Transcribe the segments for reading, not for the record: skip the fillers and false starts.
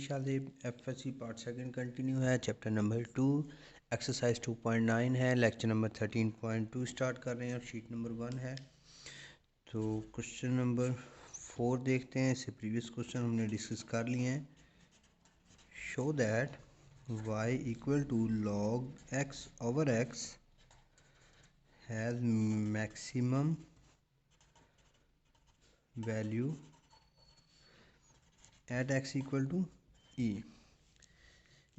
शादी FSc part second continue है। Chapter number 2 exercise 2.9 है। लेक्चर नंबर 13.2 स्टार्ट कर रहे हैं और शीट नंबर 1 है। तो क्वेश्चन नंबर 4 देखते हैं। इससे प्रीवियस क्वेश्चन हमने डिस्कस कर लिए हैं। Show that y equal to log x over x has maximum value at x equal to e.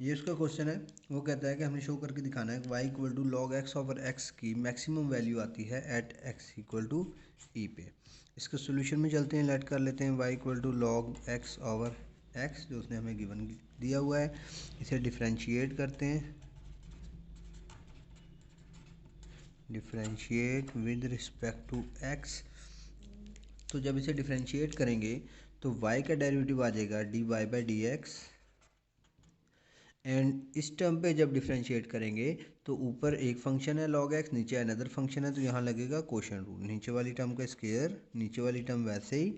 ये उसका क्वेश्चन है। वो कहता है कि हमने शो करके दिखाना है कि y equal to log x over x की मैक्सिमम वैल्यू आती है at x equal to e पे। इसके सोल्यूशन में चलते हैं। लेट कर लेते हैं y equal to log x over x जो उसने हमें गिवन दिया हुआ है। इसे डिफ्रेंशिएट करते हैं। Differentiate with respect to x। तो जब इसे डिफ्रेंशिएट करेंगे तो y का डेरिवेटिव आ जाएगा d y by d x. And इस टर्म पे जब डिफ्रेंशिएट करेंगे तो ऊपर एक फंक्शन है log x, नीचे अनदर फंक्शन है, तो यहाँ लगेगा क्वोशंट रूल। नीचे वाली टर्म का स्क्वायर, नीचे वाली टर्म वैसे ही,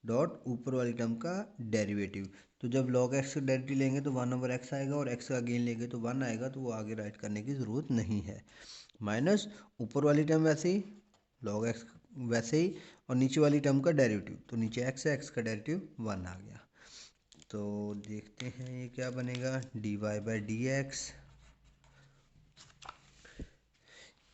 डॉट ऊपर वाली टर्म का डेरिवेटिव। तो जब log x का डेरिवेटिव लेंगे तो 1/x आएगा और x का अगेन लेंगे तो 1 आएगा, तो वो आगे राइट करने की ज़रूरत नहीं है। माइनस ऊपर वाली टर्म वैसे ही, log x वैसे ही, और नीचे वाली टर्म का डेरिवेटिव, तो नीचे x है, x का डेरिवेटिव 1 आ गया। तो देखते हैं ये क्या बनेगा। D y by d x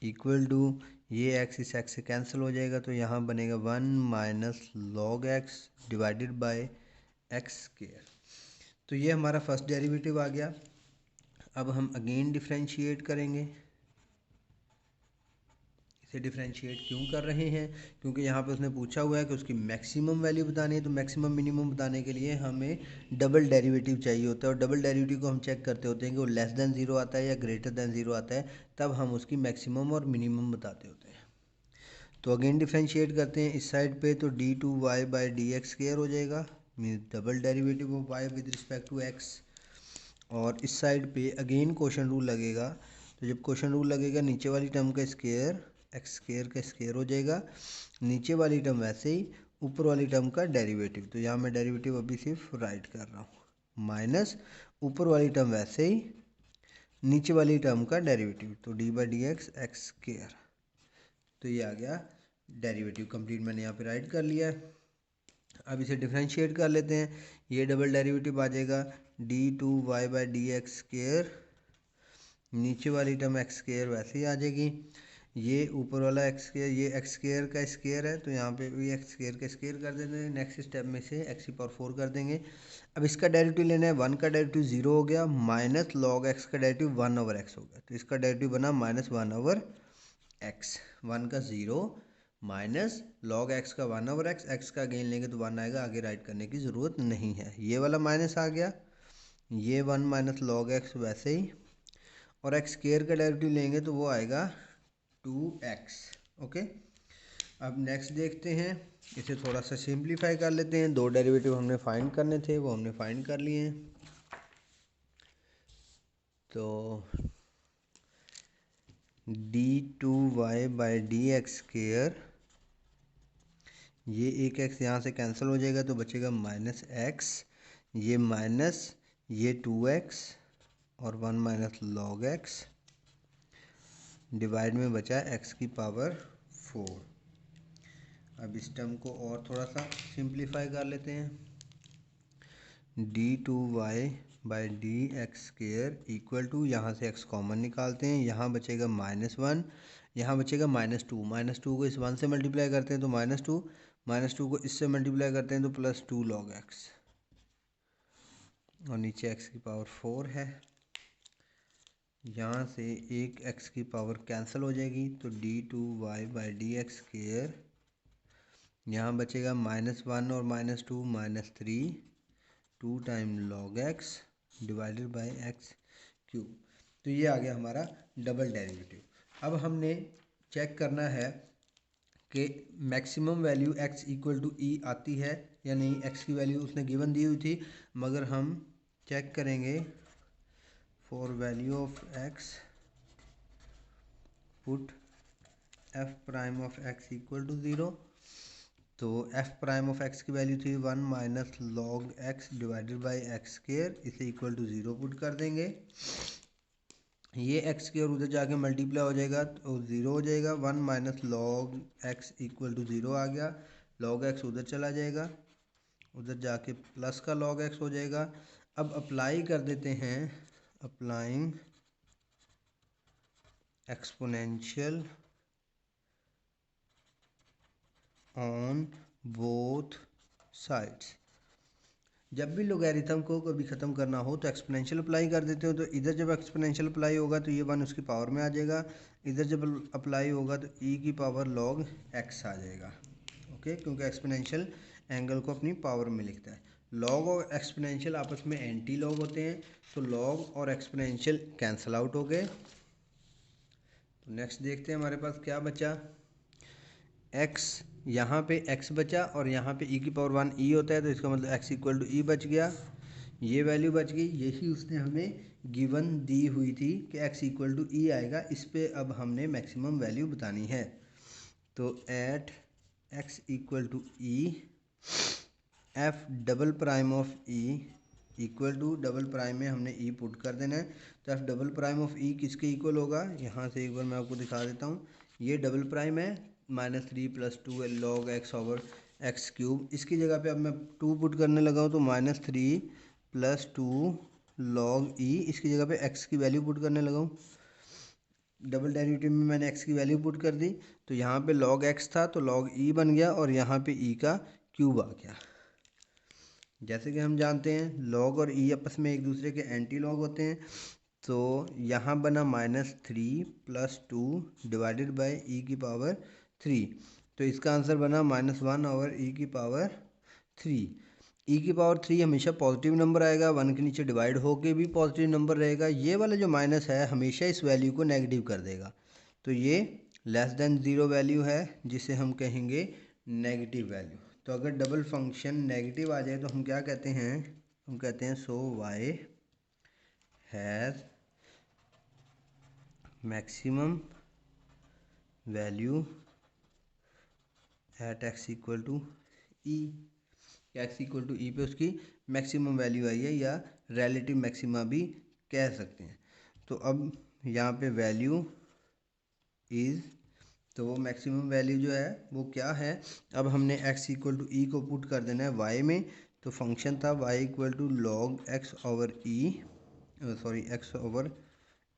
equal to, ये x इस x से कैंसिल हो जाएगा, तो यहाँ बनेगा 1 minus log x divided by x square. तो ये हमारा फर्स्ट डेरिवेटिव आ गया। अब हम अगेन डिफ्रेंशिएट करेंगे। इसे डिफ्रेंशिएट क्यों कर रहे हैं? क्योंकि यहाँ पे उसने पूछा हुआ है कि उसकी मैक्सिमम वैल्यू बतानी है। तो मैक्सिमम मिनिमम बताने के लिए हमें डबल डेरिवेटिव चाहिए होता है, और डबल डेरिवेटिव को हम चेक करते होते हैं कि वो लेस देन ज़ीरो आता है या ग्रेटर देन ज़ीरो आता है, तब हम उसकी मैक्सिमम और मिनिमम बताते होते हैं। तो अगेन डिफ्रेंशिएट करते हैं इस साइड पे, तो d two y by d x square हो जाएगा, mean double derivative of y with respect to x. और इस साइड पे अगेन क्वोशंट रूल लगेगा। तो जब क्वोशंट रूल लगेगा, नीचे वाली टर्म का स्क्वायर एक्स स्क्वायर का स्क्वायर हो जाएगा, नीचे वाली टर्म वैसे ही, ऊपर वाली टर्म का डेरिवेटिव, तो यहाँ मैं डेरिवेटिव अभी सिर्फ राइट कर रहा हूँ, माइनस ऊपर वाली टर्म वैसे ही, नीचे वाली टर्म का डेरिवेटिव, तो D by d x x square. तो ये आ गया डेरिवेटिव कंप्लीट, मैंने यहाँ पे राइट कर लिया है। अब इसे डिफ्रेंशिएट कर लेते हैं। ये डबल डेरिवेटिव आ जाएगा d two y by d x square, नीचे वाली टर्म एक्स स्क्वायर वैसे ही आ जाएगी, ये ऊपर वाला एक्स स्क्वायर, ये एक्स स्क्वायर का स्क्वायर है, तो यहाँ पे भी एक्स स्क्वायर का स्क्वायर कर देते हैं। नेक्स्ट स्टेप में से एक्स की पावर 4 कर देंगे। अब इसका डेरिवेटिव लेना है, 1 का डेरिवेटिव 0 हो गया, माइनस लॉग एक्स का डेरिवेटिव 1 ओवर एक्स हो गया, तो इसका डेरिवेटिव बना माइनस 1 ओवर एक्स। 1 का 0 माइनस लॉग एक्स का 1 ओवर एक्स, एक्स का अगेन लेंगे तो 1 आएगा, आगे राइट करने की ज़रूरत नहीं है। ये वाला माइनस आ गया, ये 1 माइनस लॉग एक्स वैसे ही, और एक्स स्क्वायर का डेरिवेटिव लेंगे तो वो आएगा 2x। ओके, अब नेक्स्ट देखते हैं। इसे थोड़ा सा सिंप्लीफाई कर लेते हैं। दो डेरिवेटिव हमने फाइंड करने थे, वो हमने फाइंड कर लिए हैं। तो d two y by d x square, ये एक एक्स यहाँ से कैंसिल हो जाएगा, तो बचेगा माइनस एक्स, ये माइनस, ये 2x, और 1 माइनस लॉग एक्स, डिवाइड में बचा एक्स की पावर 4। अब इस टर्म को और थोड़ा सा सिंप्लीफाई कर लेते हैं। D two y by d x square equal to, यहाँ से एक्स कॉमन निकालते हैं, यहाँ बचेगा -1, यहाँ बचेगा -2। -2 को इस 1 से मल्टीप्लाई करते हैं तो -2, -2 को इससे मल्टीप्लाई करते हैं तो +2 लॉग एक्स, और नीचे एक्स की पावर 4 है। यहाँ से एक एक्स की पावर कैंसिल हो जाएगी, तो d two y by d x square, यहाँ बचेगा -1 और -2 -3, 2 time log x divided by x cube. तो ये आ गया हमारा डबल डेरिवेटिव। अब हमने चेक करना है कि maximum value x equal to e आती है या नहीं। x की वैल्यू उसने गिवन दी हुई थी, मगर हम चेक करेंगे for value of x put f prime of x equal to 0। तो एफ प्राइम ऑफ एक्स की वैल्यू थी 1 minus log x divided by x square, इसे इक्वल टू 0 पुट कर देंगे। ये एक्स स्क्वायर उधर जाके मल्टीप्लाई हो जाएगा तो 0 हो जाएगा। 1 minus log x equal to 0 आ गया। लॉग एक्स उधर चला जाएगा, उधर जाके प्लस का लॉग एक्स हो जाएगा। अब अप्लाई कर देते हैं, applying exponential on both sides. जब भी लोगैरिथम को कभी ख़त्म करना हो तो एक्सपोनेंशियल अप्लाई कर देते हो, तो इधर जब एक्सपोनेंशियल अप्लाई होगा तो ये 1 उसकी पावर में आ जाएगा, इधर जब अप्लाई होगा तो e की पावर लॉग x आ जाएगा। ओके, क्योंकि एक्सपोनेंशियल एंगल को अपनी पावर में लिखता है। लॉग और एक्सपोनेंशियल आपस में एंटी लॉग होते हैं, तो लॉग और एक्सपोनेंशियल कैंसिल आउट हो गए। तो नेक्स्ट देखते हैं हमारे पास क्या बचा। x यहाँ पे x बचा और यहाँ पे e की पावर 1 e होता है, तो इसका मतलब x इक्वल टू e बच गया। ये वैल्यू बच गई, यही उसने हमें गिवन दी हुई थी कि x इक्वल टू e आएगा। इस पे अब हमने मैक्सिमम वैल्यू बतानी है। तो at x equal to e f double prime of e equal to double prime में हमने e पुट कर देना है। तो f double prime of e किसके इक्वल होगा, यहाँ से एक बार मैं आपको दिखा देता हूँ। ये डबल प्राइम है, -3 + 2 log x over x cube. इसकी जगह पे अब मैं 2 पुट करने लगा हूँ, तो -3 + 2 लॉग e, इसकी जगह पे x की वैल्यू पुट करने लगा हूँ। डबल डेरिवेटिव में मैंने x की वैल्यू पुट कर दी, तो यहाँ पे लॉग x था तो लॉग e बन गया और यहाँ पे e का क्यूब आ गया। जैसे कि हम जानते हैं लॉग और e आपस में एक दूसरे के एंटी लॉग होते हैं, तो यहाँ बना -3 + 2 डिवाइडेड बाई e की पावर 3। तो इसका आंसर बना -1 ओवर e की पावर 3। e की पावर 3 हमेशा पॉजिटिव नंबर आएगा, 1 के नीचे डिवाइड होके भी पॉजिटिव नंबर रहेगा। ये वाला जो माइनस है हमेशा इस वैल्यू को नेगेटिव कर देगा, तो ये <0 वैल्यू है जिसे हम कहेंगे नेगेटिव वैल्यू। तो अगर डबल फंक्शन नेगेटिव आ जाए तो हम क्या कहते हैं, हम कहते हैं so y has maximum value at x equal to e. x equal to e पे उसकी मैक्सिमम वैल्यू आई है, या रिलेटिव मैक्सिमा भी कह सकते हैं। तो अब यहाँ पे वैल्यू इज़, तो वो मैक्सिमम वैल्यू जो है वो क्या है, अब हमने x इक्वल टू ई को पुट कर देना है y में। तो फंक्शन था y equal to log x over e, sorry x over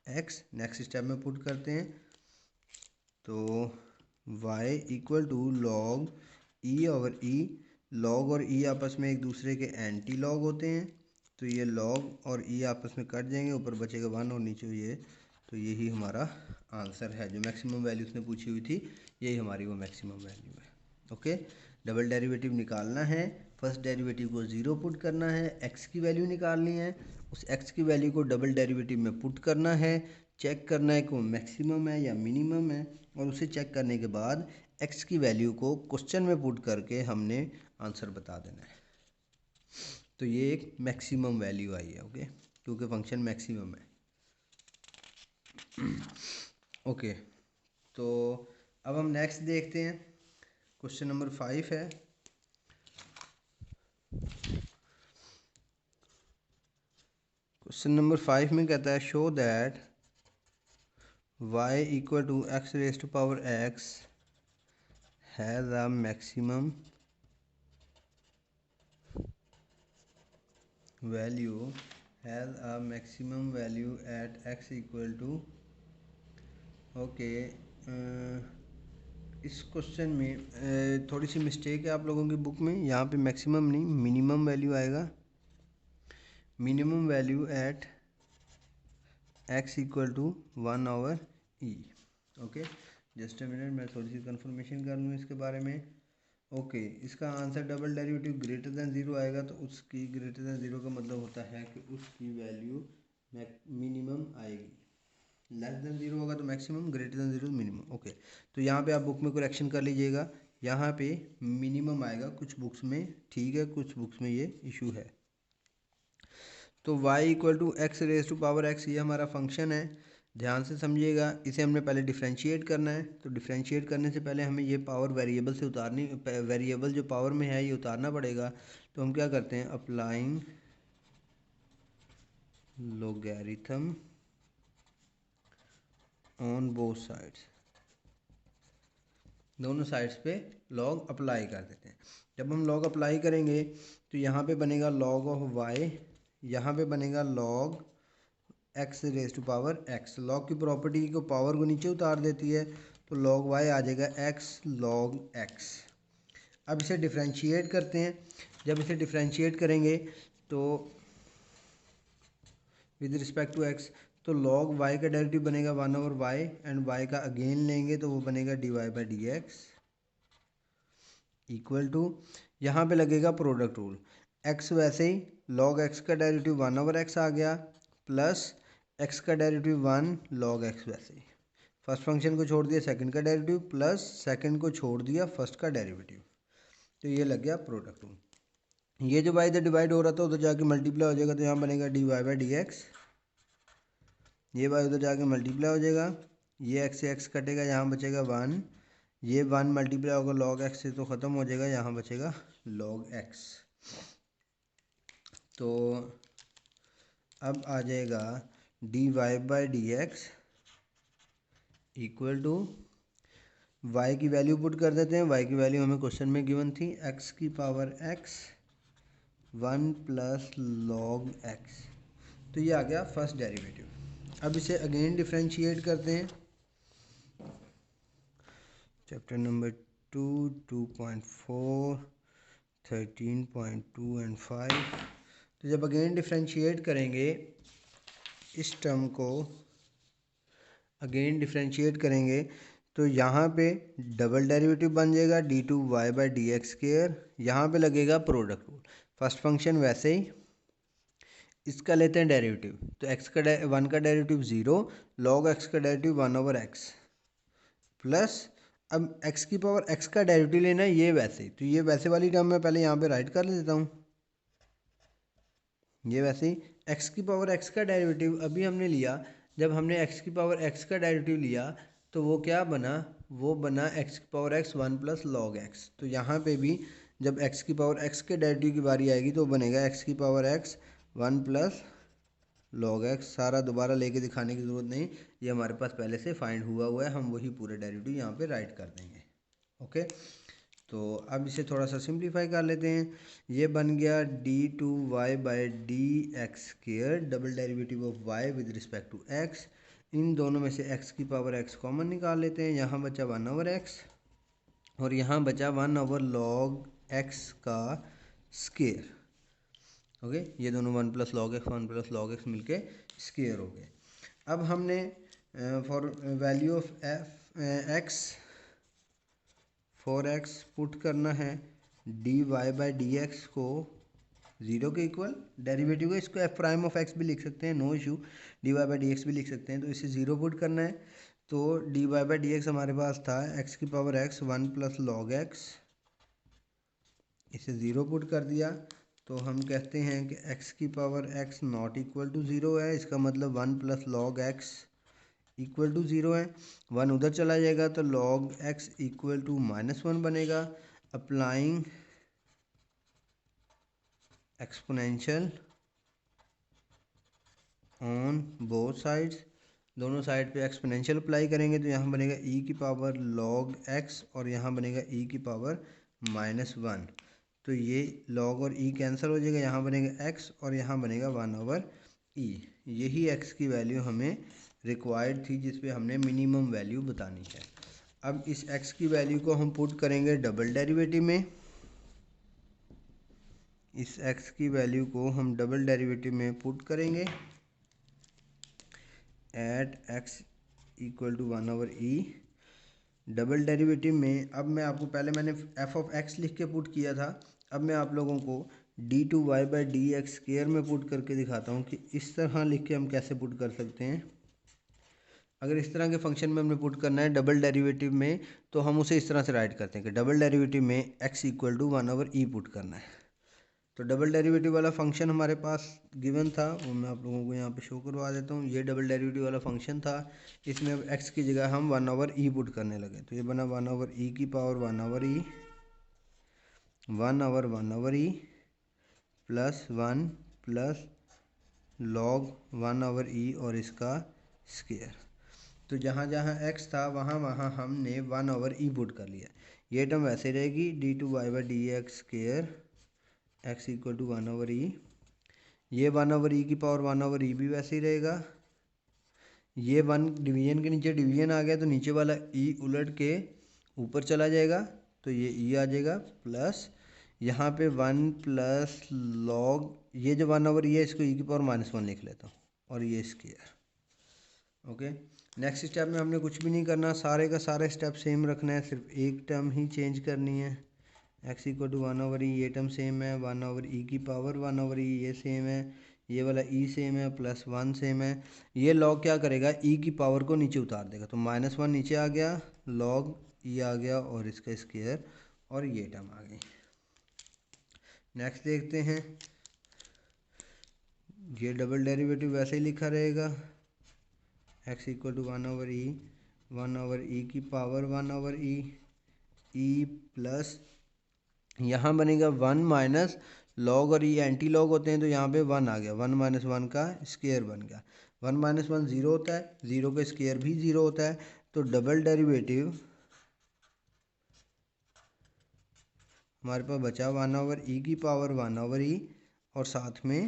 x। Next step में पुट करते हैं, तो y equal to log e over e। Log और e आपस में एक दूसरे के एंटी लॉग होते हैं, तो ये लॉग और e आपस में कट जाएंगे, ऊपर बचेगा 1 और नीचे ये। तो यही हमारा आंसर है, जो मैक्सिमम वैल्यू उसने पूछी हुई थी यही हमारी वो मैक्सिमम वैल्यू है। ओके, डबल डेरिवेटिव निकालना है, फर्स्ट डेरिवेटिव को 0 पुट करना है, x की वैल्यू निकालनी है, उस x की वैल्यू को डबल डेरिवेटिव में पुट करना है, चेक करना है कि वो मैक्सिमम है या मिनिमम है, और उसे चेक करने के बाद x की वैल्यू को क्वेश्चन में पुट करके हमने आंसर बता देना है। तो ये एक मैक्सिमम वैल्यू आई है, ओके, क्योंकि फंक्शन मैक्सिमम है। ओके, तो अब हम नेक्स्ट देखते हैं, क्वेश्चन नंबर 5 है। क्वेश्चन नंबर 5 में कहता है show that y equal to x raise to power x has a maximum value at x equal to. Okay, इस क्वेश्चन में थोड़ी सी मिस्टेक है आप लोगों की बुक में, यहाँ पे मैक्सिमम नहीं मिनिमम वैल्यू आएगा। Minimum value at x equal to 1 over e। Okay, just a minute, मैं थोड़ी सी कंफर्मेशन कर लूँ इसके बारे में। ओके, इसका answer double derivative greater than 0 आएगा, तो उसकी ग्रेटर दैन 0 का मतलब होता है कि उसकी वैल्यू मिनिमम आएगी। लेस देन 0 होगा तो maximum, greater than 0 minimum. Okay, तो यहाँ पे आप बुक में करेक्शन कर लीजिएगा, यहाँ पे मिनिमम आएगा, कुछ बुक्स में ठीक है, कुछ बुक्स में ये इशू है। तो y equal to x raise to power x ये हमारा फंक्शन है। ध्यान से समझिएगा। इसे हमने पहले डिफ्रेंशिएट करना है, तो डिफ्रेंशिएट करने से पहले हमें ये पावर वेरिएबल से उतारनी, वेरिएबल जो पावर में है ये उतारना पड़ेगा। तो हम क्या करते हैं, applying logarithm on both sides, दोनों साइड्स पे लॉग अप्लाई कर देते हैं। जब हम लॉग अप्लाई करेंगे तो यहाँ पे बनेगा log ऑफ y, यहाँ पे बनेगा log x raise to power x। Log की प्रॉपर्टी को पावर को नीचे उतार देती है, तो log y आ जाएगा x log x। अब इसे डिफ्रेंशिएट करते हैं। जब इसे डिफ्रेंशिएट करेंगे तो विद रिस्पेक्ट टू x, तो log y का डेरिवेटिव बनेगा 1/y एंड y का अगेन लेंगे तो वो बनेगा dy/dx इक्वल टू, यहाँ पे लगेगा प्रोडक्ट रूल। x वैसे ही log x का डेरिवेटिव 1/x आ गया, प्लस x का डेरिवेटिव 1 log x वैसे ही। फर्स्ट फंक्शन को छोड़ दिया सेकंड का डेरिवेटिव, प्लस सेकंड को छोड़ दिया फर्स्ट का डेरिवेटिव, तो ये लग गया प्रोडक्ट रूल। ये जो y इधर डिवाइड हो रहा था उधर जाके मल्टीप्लाई हो जाएगा, तो यहाँ बनेगा dy/dx। ये y उधर जाके मल्टीप्लाई हो जाएगा, ये x से x कटेगा, यहाँ बचेगा 1, ये 1 मल्टीप्लाई होगा log x से तो ख़त्म हो जाएगा, यहाँ बचेगा log x। तो अब आ जाएगा dy/dx इक्वल टू, y की वैल्यू पुट कर देते हैं। y की वैल्यू हमें क्वेश्चन में गिवन थी, x की power x 1 plus log x, तो ये आ गया फर्स्ट डेरिवेटिव। अब इसे अगेन डिफ्रेंशिएट करते हैं। Chapter number 2, 2.4, 13.2 and 5। तो जब अगेन डिफ्रेंशिएट करेंगे इस टर्म को, अगेन डिफ्रेंशिएट करेंगे तो यहाँ पे डबल डेरिवेटिव बन जाएगा d2y/dx²। यहाँ पे लगेगा प्रोडक्ट रूल। फर्स्ट फंक्शन वैसे ही, इसका लेते हैं डेरिवेटिव, तो x का 1 का डेरिवेटिव 0, log x का डेरिवेटिव 1/x, प्लस अब x की पावर x का डेरिवेटिव लेना है, ये वैसे, तो ये वैसे वाली टर्म मैं पहले यहाँ पे राइट कर लेता हूँ। ये वैसे ही x की पावर x का डेरिवेटिव अभी हमने लिया, जब हमने x की पावर x का डेरिवेटिव लिया तो वो क्या बना, वो बना x की power x 1 plus log x। तो यहाँ पे भी जब x की पावर x के डेरिवेटिव की बारी आएगी तो बनेगा x की power x 1 plus log x। सारा दोबारा लेके दिखाने की ज़रूरत नहीं, ये हमारे पास पहले से फाइंड हुआ है, हम वही पूरे डेरिवेटिव यहाँ पे राइट कर देंगे। ओके, तो अब इसे थोड़ा सा सिंप्लीफाई कर लेते हैं। ये बन गया d2y/dx², double derivative of y with respect to x। इन दोनों में से x की पावर x कॉमन निकाल लेते हैं, यहाँ बचा 1/x और यहाँ बचा 1/log x का स्केयर। ओके, ये दोनों 1 plus log x 1 plus log x मिलके स्केयर हो गए। अब हमने for value of x for x put करना है dy/dx को 0 के इक्वल, डेरिवेटिव है, इसको f प्राइम ऑफ x भी लिख सकते हैं, नो इशू, dy/dx भी लिख सकते हैं। तो इसे 0 पुट करना है, तो dy/dx हमारे पास था x की power x 1 plus log x, इसे 0 पुट कर दिया तो हम कहते हैं कि x की power x not equal to 0 है। इसका मतलब 1 plus log x equal to 0 है। 1 उधर चला जाएगा तो log x इक्वल टू -1 बनेगा। Applying exponential on both sides, दोनों साइड पे एक्सपोनेंशियल अप्लाई करेंगे तो यहाँ बनेगा e की पावर log x और यहाँ बनेगा e की पावर -1। तो ये log और e कैंसिल हो जाएगा, यहाँ बनेगा x और यहाँ बनेगा 1/e। यही x की वैल्यू हमें रिक्वायर्ड थी जिस पे हमने मिनिमम वैल्यू बतानी है। अब इस x की वैल्यू को हम पुट करेंगे डबल डेरिवेटिव में। इस x की वैल्यू को हम डबल डेरिवेटिव में पुट करेंगे at x equal to 1/e। Double derivative में अब मैं आपको, पहले मैंने f ऑफ x लिख के पुट किया था, अब मैं आप लोगों को d2y/dx² में पुट करके दिखाता हूँ कि इस तरह लिख के हम कैसे पुट कर सकते हैं। अगर इस तरह के फंक्शन में हमने पुट करना है डबल डेरिवेटिव में, तो हम उसे इस तरह से राइट करते हैं कि डबल डेरिवेटिव में x equal to 1/e put करना है। तो डबल डेरिवेटिव वाला फंक्शन हमारे पास गिवन था, वो मैं आप लोगों को यहाँ पे शो करवा देता हूँ। ये डबल डेरिवेटिव वाला फंक्शन था, इसमें अब x की जगह हम 1/e पुट करने लगे, तो ये बना 1/e की power 1/e 1/1/e plus 1 plus log 1/e और इसका स्क्वायर। तो जहाँ जहाँ x था वहाँ वहाँ हमने 1/e पुट कर लिया। ये टर्म वैसे रहेगी d2y/dx square x equal to 1/e। ये 1/e की पावर 1/e भी वैसे ही रहेगा। ये 1 डिवीजन के नीचे डिवीजन आ गया, तो नीचे वाला e उलट के ऊपर चला जाएगा, तो ये e आ जाएगा प्लस यहाँ पे 1 प्लस लॉग, ये जो 1/e है इसको e की पावर -1 लिख लेता हूँ और ये स्क्वायर। ओके, नेक्स्ट स्टेप में हमने कुछ भी नहीं करना, सारे का सारे स्टेप सेम रखना है, सिर्फ एक टर्म ही चेंज करनी है। x इक्वल टू 1/e, ये टर्म सेम है, 1/e की पावर 1/e ये सेम है, ये वाला e सेम है, प्लस 1 सेम है। ये log क्या करेगा, e की पावर को नीचे उतार देगा, तो -1 नीचे आ गया, log e आ गया और इसका स्क्वायर और ये टर्म आ गई। नेक्स्ट देखते हैं, ये डबल डेरिवेटिव वैसे ही लिखा रहेगा, x इक्वल टू 1/e की पावर 1/e e प्लस यहाँ बनेगा 1 माइनस लॉग, और ये एंटी लॉग होते हैं तो यहाँ पे 1 आ गया, 1 - 1 का स्क्वायर बन गया। 1 - 1 0 होता है, 0 का स्क्वायर भी 0 होता है, तो डबल डेरिवेटिव हमारे पास बचा 1/e की पावर 1/e और साथ में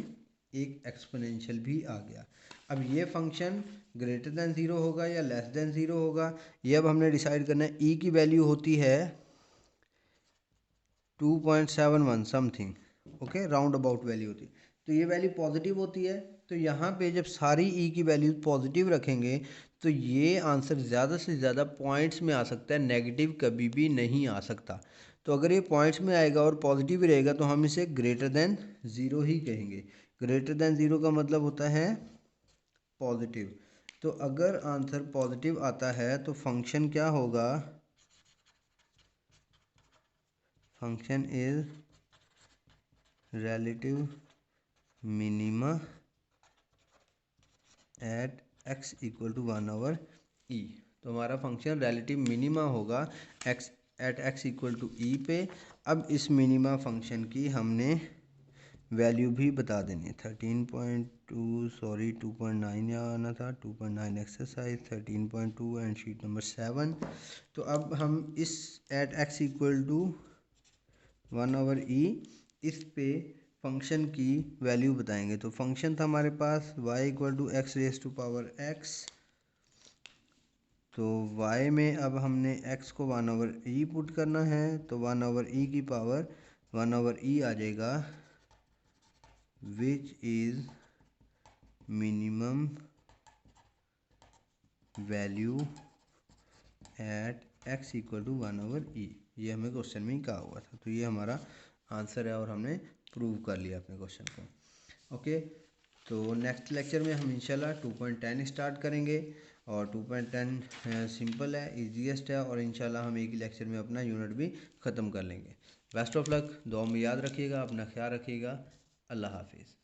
एक एक्सपोनेंशियल भी आ गया। अब ये फंक्शन ग्रेटर देन 0 होगा या लेस देन 0 होगा, ये अब हमने डिसाइड करना है। e की वैल्यू होती है 2.71 something, okay, round about value होती है, तो ये वैल्यू पॉजिटिव होती है। तो यहाँ पे जब सारी e की वैल्यू पॉजिटिव रखेंगे तो ये आंसर ज़्यादा से ज़्यादा पॉइंट्स में आ सकता है, नेगेटिव कभी भी नहीं आ सकता। तो अगर ये पॉइंट्स में आएगा और पॉजिटिव रहेगा तो हम इसे ग्रेटर देन 0 ही कहेंगे। ग्रेटर देन 0 का मतलब होता है पॉजिटिव। तो अगर आंसर पॉजिटिव आता है तो फंक्शन क्या होगा, function is relative minima at x equal to 1/e। तो हमारा फंक्शन रिलेटिव मिनिमा होगा x at x equal to e पे। अब इस मिनिमा फंक्शन की हमने वैल्यू भी बता देनी है, 13.2 सॉरी 2.9 यहाँ आना था, 2.9 एक्सरसाइज 13.2 एंड शीट नंबर 7। तो अब हम इस eight x equal to 1/e इस पे फंक्शन की वैल्यू बताएंगे। तो फंक्शन था हमारे पास y equal to x raise to power x, तो y में अब हमने x को 1/e पुट करना है, तो 1/e की पावर 1/e आ जाएगा, which is minimum value at x equal to 1/e। ये हमें क्वेश्चन में ही कहा हुआ था, तो ये हमारा आंसर है और हमने प्रूव कर लिया अपने क्वेश्चन को। ओके, तो नेक्स्ट लेक्चर में हम इंशाल्लाह 2.10 स्टार्ट करेंगे, और 2.10 सिंपल है, इजीएस्ट है, और इंशाल्लाह हम एक ही लेक्चर में अपना यूनिट भी ख़त्म कर लेंगे। बेस्ट ऑफ लक, दुआ में याद रखिएगा, अपना ख्याल रखिएगा, अल्लाह हाफिज़।